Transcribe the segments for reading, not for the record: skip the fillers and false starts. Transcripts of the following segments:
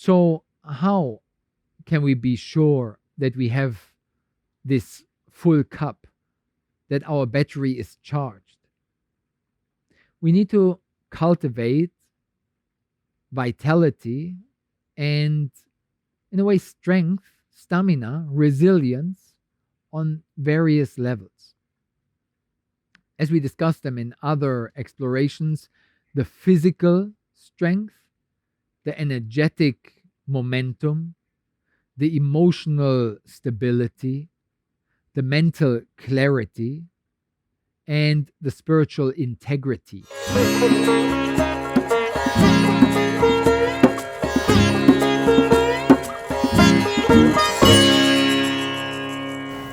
So, how can we be sure that we have this full cup, that our battery is charged? We need to cultivate vitality and, in a way, strength, stamina, resilience on various levels. As we discussed them in other explorations, the physical strength, the energetic momentum, the emotional stability, the mental clarity, and the spiritual integrity.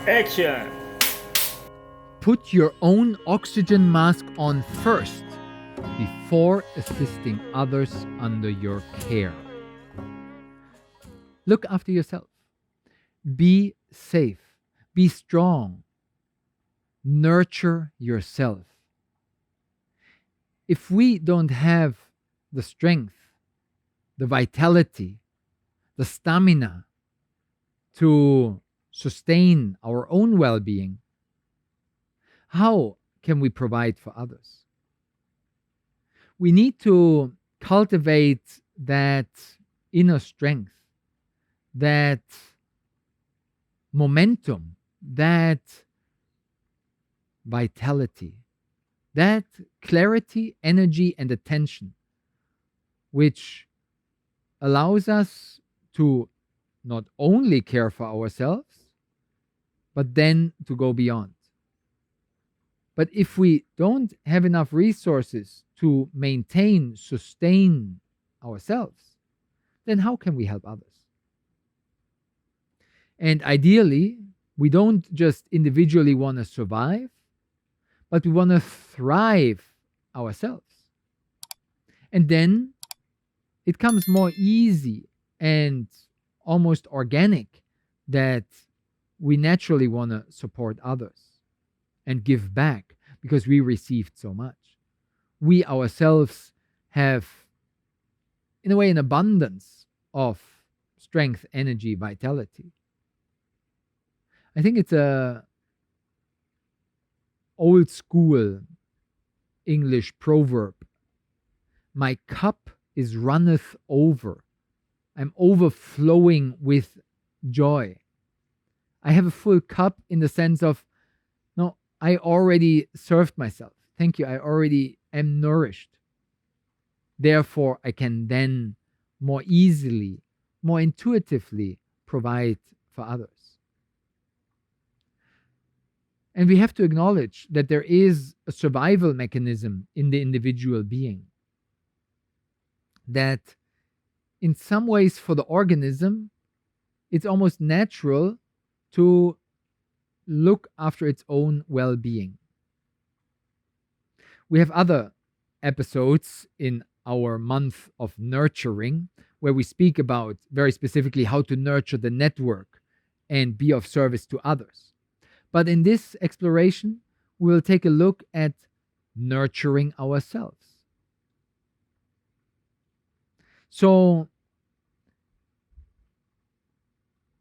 Action! Put your own oxygen mask on first before assisting others under your care. Look after yourself. Be safe. Be strong. Nurture yourself. If we don't have the strength, the vitality, the stamina to sustain our own well being, how can we provide for others? We need to cultivate that inner strength, that momentum, that vitality, that clarity, energy, and attention, which allows us to not only care for ourselves, but then to go beyond. But if we don't have enough resources to maintain, sustain ourselves, then how can we help others? And ideally, we don't just individually want to survive, but we want to thrive ourselves. And then it comes more easy and almost organic that we naturally want to support others and give back because we received so much. We ourselves have, in a way, an abundance of strength, energy, vitality. I think it's a old school English proverb. My cup is runneth over. I'm overflowing with joy. I have a full cup in the sense of, no, I already served myself. Thank you. I already am nourished. Therefore, I can then more easily, more intuitively provide for others. And we have to acknowledge that there is a survival mechanism in the individual being. That in some ways for the organism, it's almost natural to look after its own well being. We have other episodes in our month of nurturing where we speak about very specifically how to nurture the network and be of service to others. But in this exploration, we'll take a look at nurturing ourselves. So,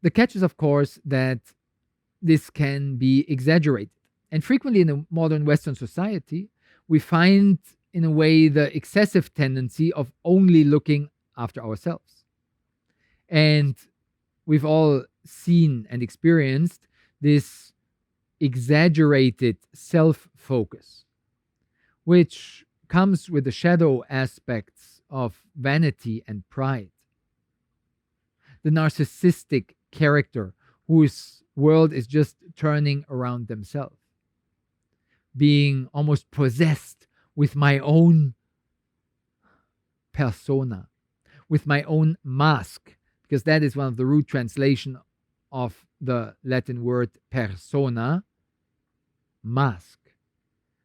the catch is, of course, that this can be exaggerated. And frequently in the modern Western society, we find, in a way, the excessive tendency of only looking after ourselves. And we've all seen and experienced this exaggerated self-focus, which comes with the shadow aspects of vanity and pride. The narcissistic character whose world is just turning around themselves, being almost possessed with my own persona, with my own mask, because that is one of the root translation of the Latin word persona, mask.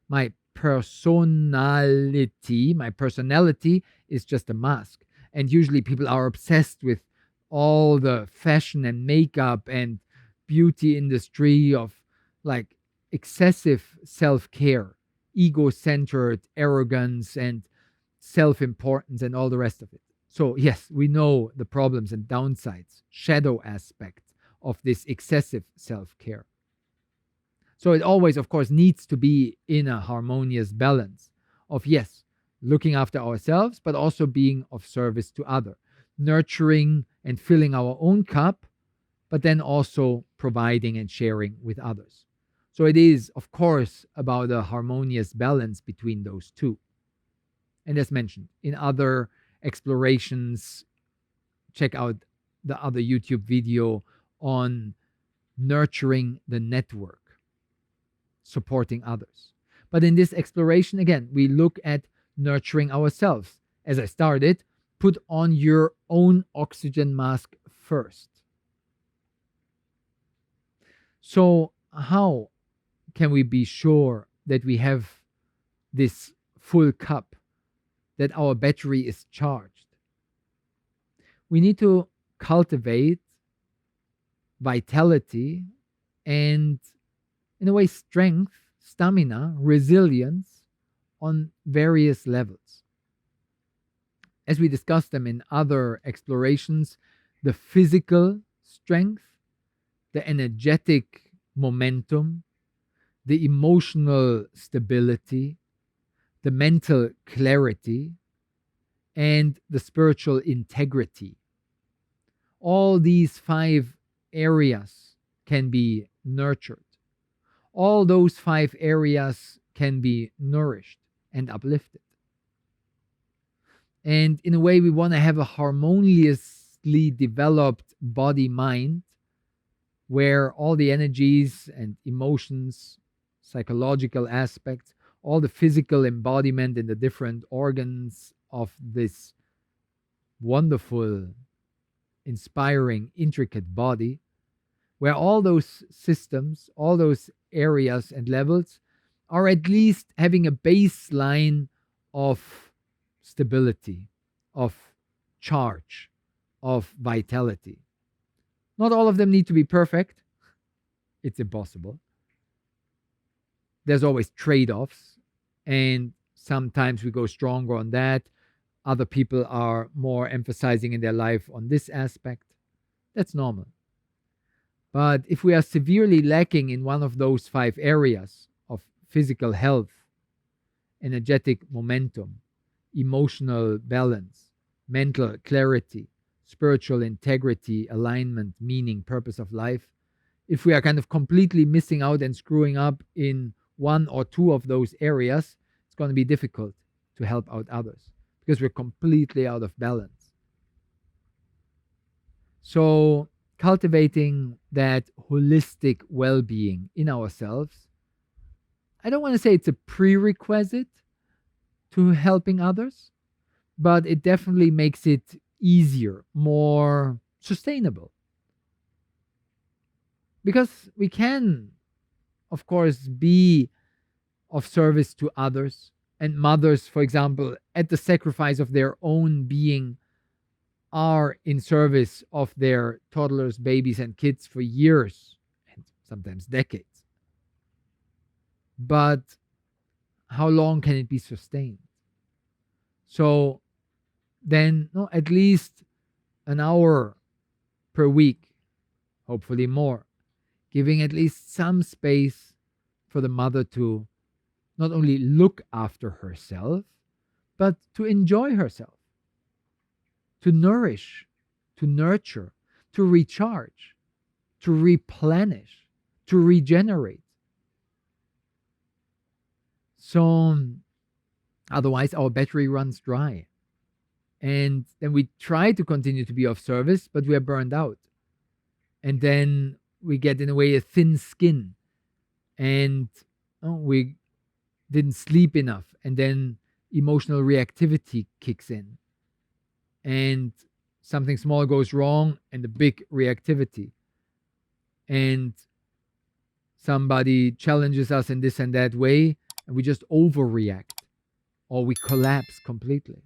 My personality, my personality is just a mask. And usually people are obsessed with all the fashion and makeup and beauty industry of like excessive self-care, ego-centered arrogance and self-importance and all the rest of it. So, yes, we know the problems and downsides, shadow aspects of this excessive self care. So, it always, of course, needs to be in a harmonious balance of, yes, looking after ourselves, but also being of service to others, nurturing and filling our own cup, but then also providing and sharing with others. So, it is, of course, about a harmonious balance between those two. And as mentioned, in other explorations, check out the other YouTube video on nurturing the network, supporting others. But in this exploration, again, we look at nurturing ourselves. As I started, put on your own oxygen mask first. So, how can we be sure that we have this full cup, that our battery is charged? We need to cultivate vitality and, in a way, strength, stamina, resilience on various levels. As we discussed them in other explorations, the physical strength, the energetic momentum, the emotional stability, the mental clarity, and the spiritual integrity. All these 5 areas can be nurtured. All those 5 areas can be nourished and uplifted. And in a way, we want to have a harmoniously developed body mind where all the energies and emotions, psychological aspects, all the physical embodiment in the different organs of this wonderful, inspiring, intricate body, where all those systems, all those areas and levels are at least having a baseline of stability, of charge, of vitality. Not all of them need to be perfect. It's impossible. There's always trade offs, and sometimes we go stronger on that. Other people are more emphasizing in their life on this aspect. That's normal. But if we are severely lacking in one of those 5 areas of physical health, energetic momentum, emotional balance, mental clarity, spiritual integrity, alignment, meaning, purpose of life, if we are kind of completely missing out and screwing up in 1 or 2 of those areas, it's going to be difficult to help out others because we're completely out of balance. So, cultivating that holistic well being in ourselves, I don't want to say it's a prerequisite to helping others, but it definitely makes it easier, more sustainable. Because we can, of course, be of service to others. And mothers, for example, at the sacrifice of their own being, are in service of their toddlers, babies, and kids for years and sometimes decades. But how long can it be sustained? So then, no, at least an hour per week, hopefully more, giving at least some space for the mother to not only look after herself, but to enjoy herself, to nourish, to nurture, to recharge, to replenish, to regenerate. So otherwise, our battery runs dry. And then we try to continue to be of service, but we are burned out. And then we get, in a way, a thin skin. And we didn't sleep enough. And then emotional reactivity kicks in. And something small goes wrong, and a big reactivity. And somebody challenges us in this and that way, and we just overreact, or we collapse completely.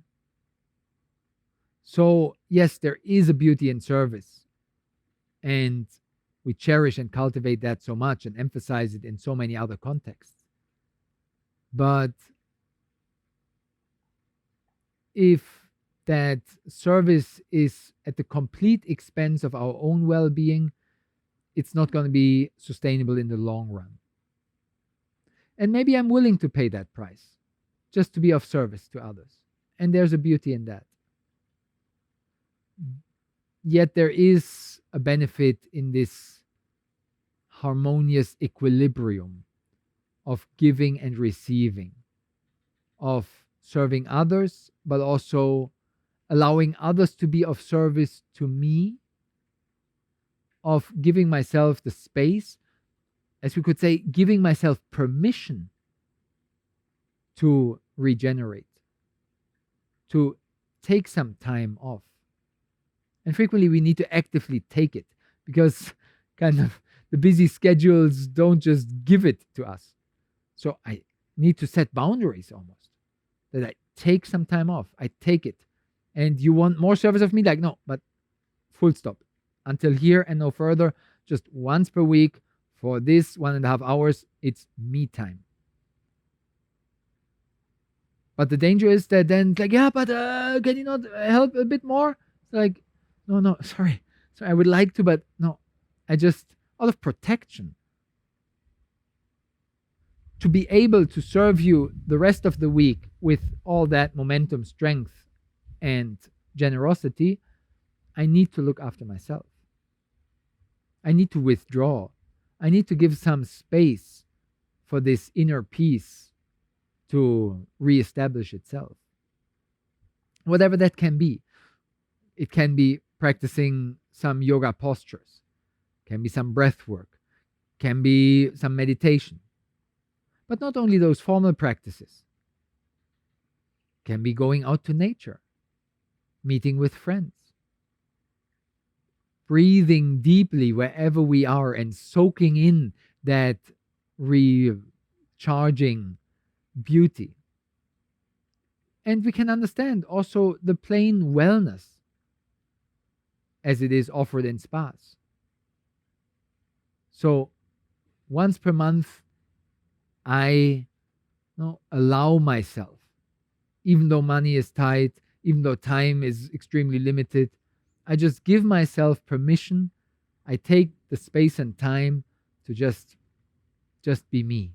So, yes, there is a beauty in service, and we cherish and cultivate that so much and emphasize it in so many other contexts. But if that service is at the complete expense of our own well being, it's not going to be sustainable in the long run. And maybe I'm willing to pay that price just to be of service to others. And there's a beauty in that. Yet there is a benefit in this harmonious equilibrium of giving and receiving, of serving others, but also allowing others to be of service to me, of giving myself the space, as we could say, giving myself permission to regenerate, to take some time off. And frequently we need to actively take it because kind of the busy schedules don't just give it to us. So I need to set boundaries almost, that I take some time off. I take it. And you want more service of me? Like, no, but full stop. Until here and no further, just once per week for this 1.5 hours, it's me time. But the danger is that then it's like, yeah, but can you not help a bit more? It's like, no, sorry. I would like to, but no, I just, out of protection, to be able to serve you the rest of the week with all that momentum, strength, and generosity, I need to look after myself. I need to withdraw. I need to give some space for this inner peace to reestablish itself. Whatever that can be. It can be practicing some yoga postures, can be some breath work, can be some meditation. But not only those formal practices. Can be going out to nature, meeting with friends, breathing deeply wherever we are and soaking in that recharging beauty. And we can understand also the plain wellness as it is offered in spas. So once per month, I allow myself, even though money is tight, even though time is extremely limited, I just give myself permission. I take the space and time to just be me.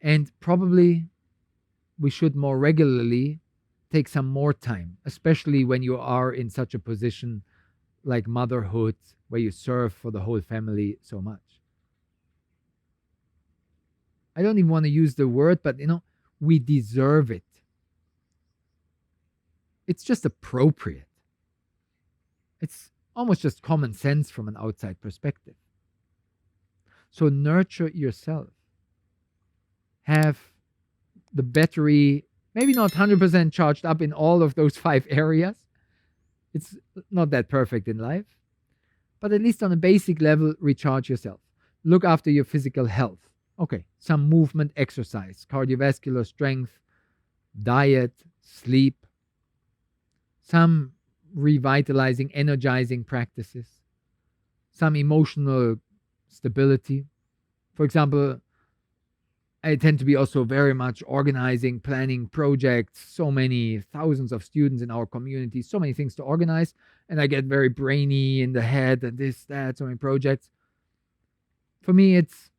And probably we should more regularly take some more time, especially when you are in such a position like motherhood, where you serve for the whole family so much. I don't even want to use the word, but we deserve it. It's just appropriate. It's almost just common sense from an outside perspective. So nurture yourself. Have the battery maybe not 100% charged up in all of those 5 areas. It's not that perfect in life. But at least on a basic level, recharge yourself. Look after your physical health. Okay, some movement, exercise, cardiovascular strength, diet, sleep, some revitalizing, energizing practices, some emotional stability. For example, I tend to be also very much organizing, planning projects, so many thousands of students in our community, so many things to organize, and I get very brainy in the head and this, that, so many projects. For me, it's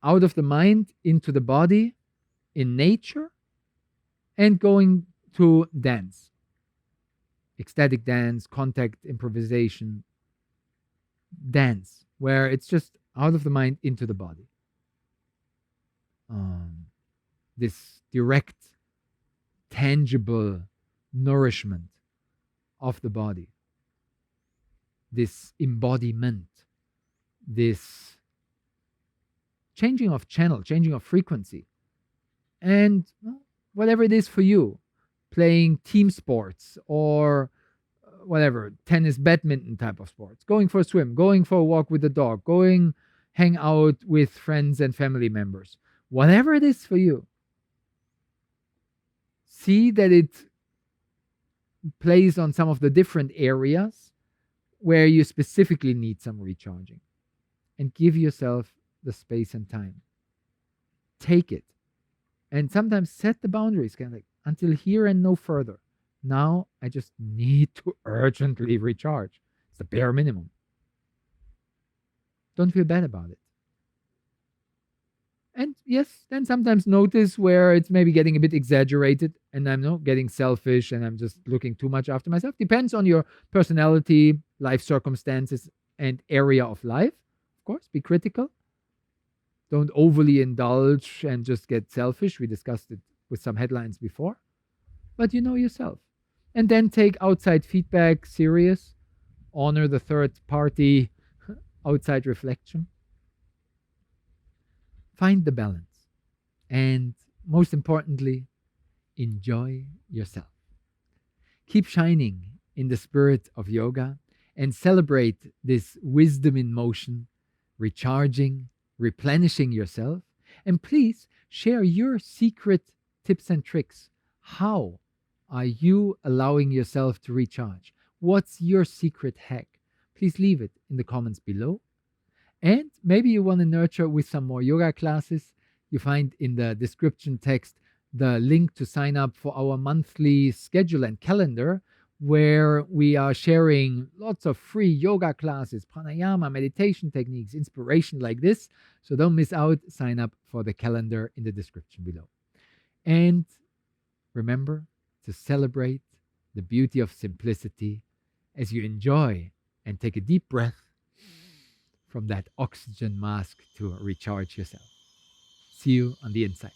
out of the mind, into the body, in nature, and going to dance. Ecstatic dance, contact improvisation, dance, where it's just out of the mind, into the body. This direct, tangible nourishment of the body, this embodiment, this changing of channel, changing of frequency, and whatever it is for you, playing team sports or whatever, tennis, badminton type of sports, going for a swim, going for a walk with the dog, going hang out with friends and family members, whatever it is for you, see that it plays on some of the different areas where you specifically need some recharging, and give yourself the space and time. Take it. And sometimes set the boundaries, kind of like, until here and no further. Now I just need to urgently recharge. It's the bare minimum. Don't feel bad about it. And yes, then sometimes notice where it's maybe getting a bit exaggerated and I'm not getting selfish and I'm just looking too much after myself. Depends on your personality, life circumstances, and area of life. Of course, be critical. Don't overly indulge and just get selfish. We discussed it with some headlines before, but you know yourself. And then take outside feedback serious, honor the third party outside reflection. Find the balance. And most importantly, enjoy yourself. Keep shining in the spirit of yoga and celebrate this wisdom in motion, recharging, replenishing yourself. And please share your secret tips and tricks. How are you allowing yourself to recharge? What's your secret hack? Please leave it in the comments below. And maybe you want to nurture with some more yoga classes. You find in the description text the link to sign up for our monthly schedule and calendar, where we are sharing lots of free yoga classes, pranayama, meditation techniques, inspiration like this. So don't miss out. Sign up for the calendar in the description below. And remember to celebrate the beauty of simplicity as you enjoy and take a deep breath from that oxygen mask to recharge yourself. See you on the inside.